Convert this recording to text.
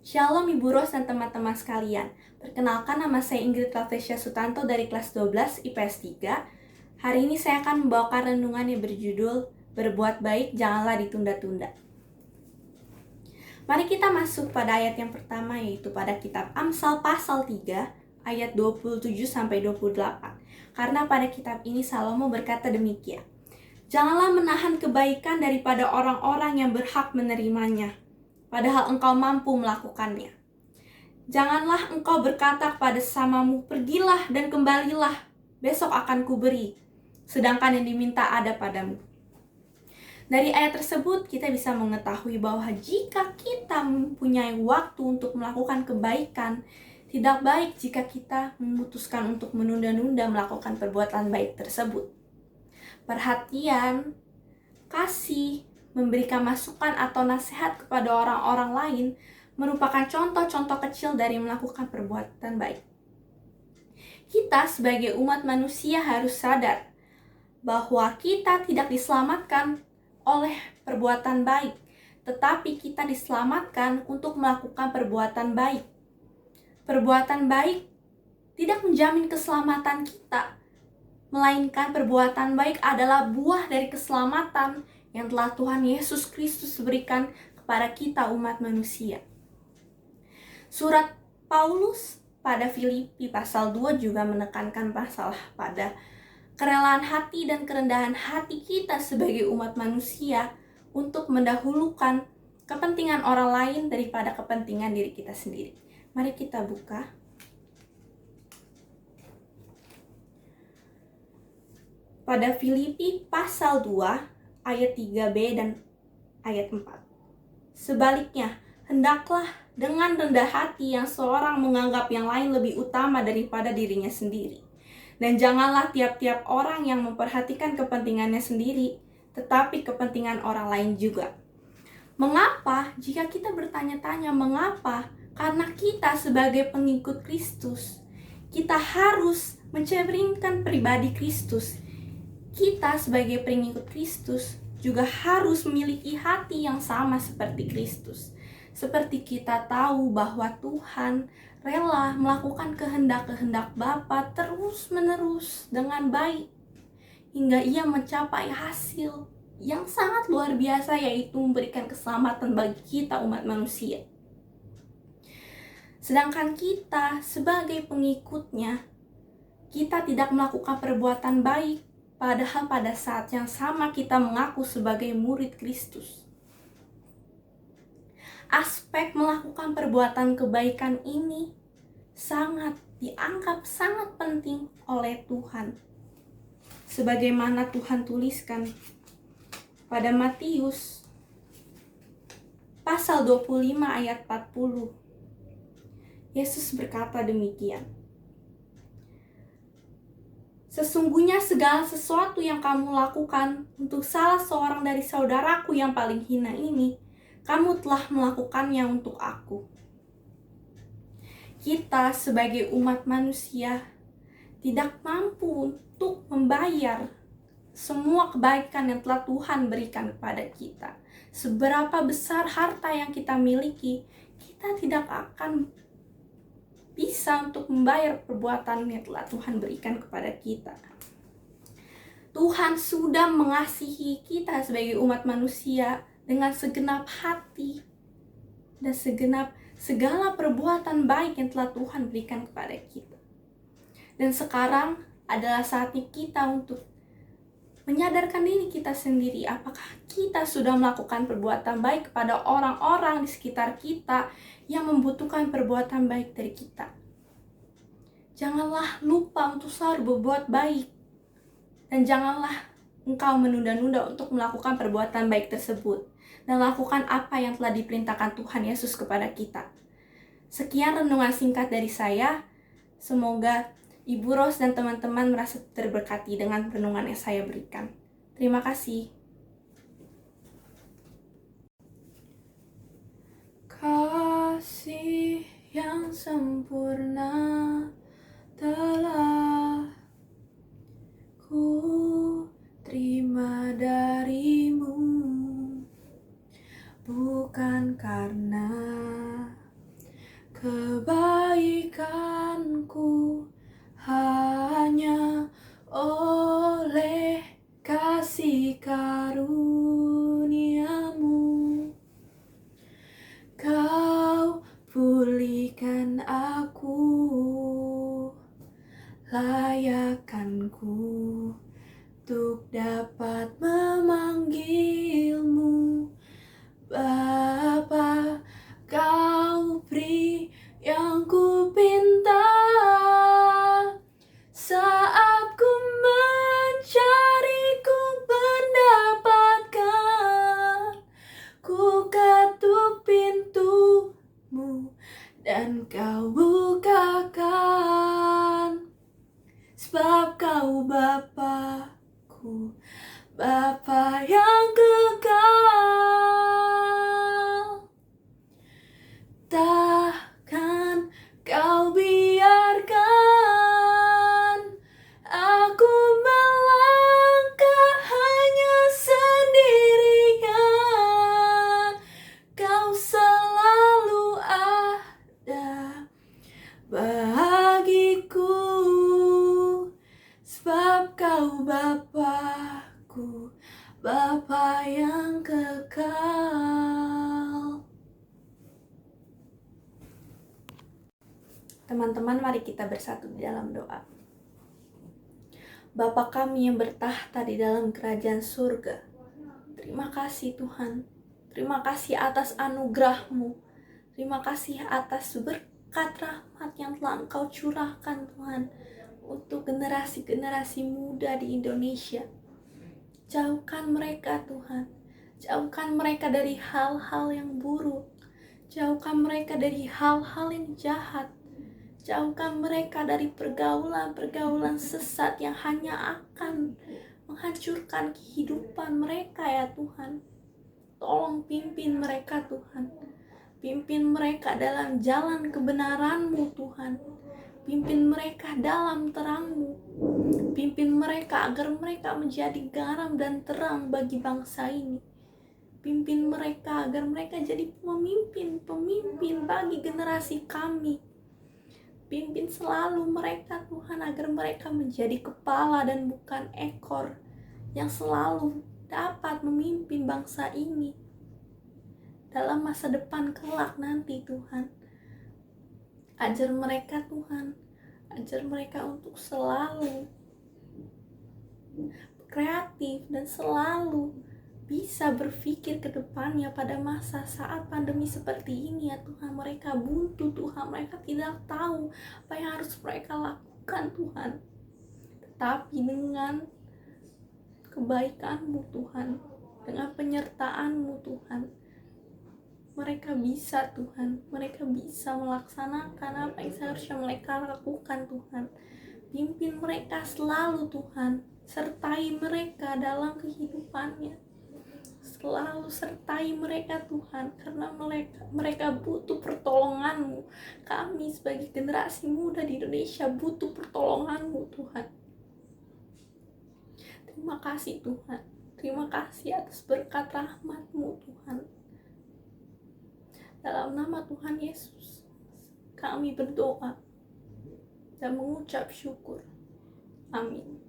Shalom Ibu Ros dan teman-teman sekalian. Perkenalkan, nama saya Ingrid Lavesya Sutanto dari kelas 12 IPS 3. Hari ini saya akan membawakan renungan yang berjudul Berbuat Baik Janganlah Ditunda-tunda. Mari kita masuk pada ayat yang pertama, yaitu pada kitab Amsal pasal 3 ayat 27-28. Karena pada kitab ini Salomo berkata demikian. Janganlah menahan kebaikan daripada orang-orang yang berhak menerimanya, padahal engkau mampu melakukannya. Janganlah engkau berkata kepada sesamamu, pergilah dan kembalilah, besok akan kuberi, sedangkan yang diminta ada padamu. Dari ayat tersebut kita bisa mengetahui bahwa jika kita mempunyai waktu untuk melakukan kebaikan, tidak baik jika kita memutuskan untuk menunda-nunda melakukan perbuatan baik tersebut. Perhatian, kasih, memberikan masukan atau nasihat kepada orang-orang lain merupakan contoh-contoh kecil dari melakukan perbuatan baik. Kita sebagai umat manusia harus sadar bahwa kita tidak diselamatkan oleh perbuatan baik, tetapi kita diselamatkan untuk melakukan perbuatan baik. Perbuatan baik tidak menjamin keselamatan kita, melainkan perbuatan baik adalah buah dari keselamatan yang telah Tuhan Yesus Kristus berikan kepada kita umat manusia. Surat Paulus pada Filipi pasal 2 juga menekankan masalah pada kerelaan hati dan kerendahan hati kita sebagai umat manusia untuk mendahulukan kepentingan orang lain daripada kepentingan diri kita sendiri. Mari kita buka pada Filipi pasal 2 ayat 3b dan ayat 4. Sebaliknya, hendaklah dengan rendah hati yang seorang menganggap yang lain lebih utama daripada dirinya sendiri. Dan janganlah tiap-tiap orang yang memperhatikan kepentingannya sendiri, tetapi kepentingan orang lain juga. Mengapa? Jika kita bertanya-tanya mengapa? Karena kita sebagai pengikut Kristus, kita harus mencerminkan pribadi Kristus. Kita sebagai pengikut Kristus juga harus memiliki hati yang sama seperti Kristus. Seperti kita tahu bahwa Tuhan rela melakukan kehendak-kehendak Bapa terus-menerus dengan baik, hingga ia mencapai hasil yang sangat luar biasa, yaitu memberikan keselamatan bagi kita umat manusia. Sedangkan kita sebagai pengikutnya, kita tidak melakukan perbuatan baik, padahal pada saat yang sama kita mengaku sebagai murid Kristus. Aspek melakukan perbuatan kebaikan ini dianggap sangat penting oleh Tuhan. Sebagaimana Tuhan tuliskan pada Matius pasal 25 ayat 40. Yesus berkata demikian. Sesungguhnya segala sesuatu yang kamu lakukan untuk salah seorang dari saudaraku yang paling hina ini, kamu telah melakukannya untuk aku. Kita sebagai umat manusia tidak mampu untuk membayar semua kebaikan yang telah Tuhan berikan kepada kita. Seberapa besar harta yang kita miliki, kita tidak akan bisa untuk membayar perbuatan yang telah Tuhan berikan kepada kita. Tuhan sudah mengasihi kita sebagai umat manusia dengan segenap hati dan segala perbuatan baik yang telah Tuhan berikan kepada kita. Dan sekarang adalah saatnya kita untuk menyadarkan diri kita sendiri, apakah kita sudah melakukan perbuatan baik kepada orang-orang di sekitar kita yang membutuhkan perbuatan baik dari kita. Janganlah lupa untuk selalu berbuat baik, dan janganlah engkau menunda-nunda untuk melakukan perbuatan baik tersebut, dan lakukan apa yang telah diperintahkan Tuhan Yesus kepada kita. Sekian renungan singkat dari saya. Semoga Ibu Ros dan teman-teman merasa terberkati dengan renungan yang saya berikan. Terima kasih. Kasih yang sempurna telah ku terima darimu, bukan karena Tuhan, aku layakkanku untuk dapat memanggilmu Bapa. Kau beri yang ku pinta saat ku mencari, ku mendapatkan. Ku ketuk pintumu dan kau bukakan, sebab kau Bapa-Ku, Bapa yang kekal. Takkan kau biarkan aku melangkah hanya sendirian. Kau selalu ada bagiku, sebab kau Bapa-Ku, Bapa yang kekal. Teman-teman, mari kita bersatu di dalam doa. Bapa kami yang bertahta di dalam kerajaan surga, terima kasih Tuhan. Terima kasih atas anugerah-Mu. Terima kasih atas berkat rahmat yang telah Engkau curahkan Tuhan untuk generasi-generasi muda di Indonesia. Jauhkan mereka Tuhan. Jauhkan mereka dari hal-hal yang buruk. Jauhkan mereka dari hal-hal yang jahat. Jauhkan mereka dari pergaulan-pergaulan sesat yang hanya akan menghancurkan kehidupan mereka ya Tuhan. Tolong pimpin mereka Tuhan. Pimpin mereka dalam jalan kebenaran-Mu Tuhan. Pimpin mereka dalam terang-Mu. Pimpin mereka agar mereka menjadi garam dan terang bagi bangsa ini. Pimpin mereka agar mereka jadi pemimpin bagi generasi kami. Pimpin selalu mereka Tuhan agar mereka menjadi kepala dan bukan ekor, yang selalu dapat memimpin bangsa ini dalam masa depan kelak nanti Tuhan. Ajar mereka Tuhan, ajar mereka untuk selalu kreatif dan selalu bisa berpikir ke depannya pada masa saat pandemi seperti ini ya Tuhan. Mereka buntu Tuhan, mereka tidak tahu apa yang harus mereka lakukan Tuhan. Tetapi dengan kebaikan-Mu Tuhan, dengan penyertaan-Mu Tuhan, mereka bisa Tuhan, mereka bisa melaksanakan apa yang seharusnya mereka lakukan Tuhan. Pimpin mereka selalu Tuhan, sertai mereka dalam kehidupannya. Selalu sertai mereka Tuhan, karena mereka butuh pertolongan-Mu. Kami sebagai generasi muda di Indonesia butuh pertolongan-Mu Tuhan. Terima kasih Tuhan. Terima kasih atas berkat rahmat-Mu Tuhan. Dalam nama Tuhan Yesus kami berdoa dan mengucap syukur. Amin.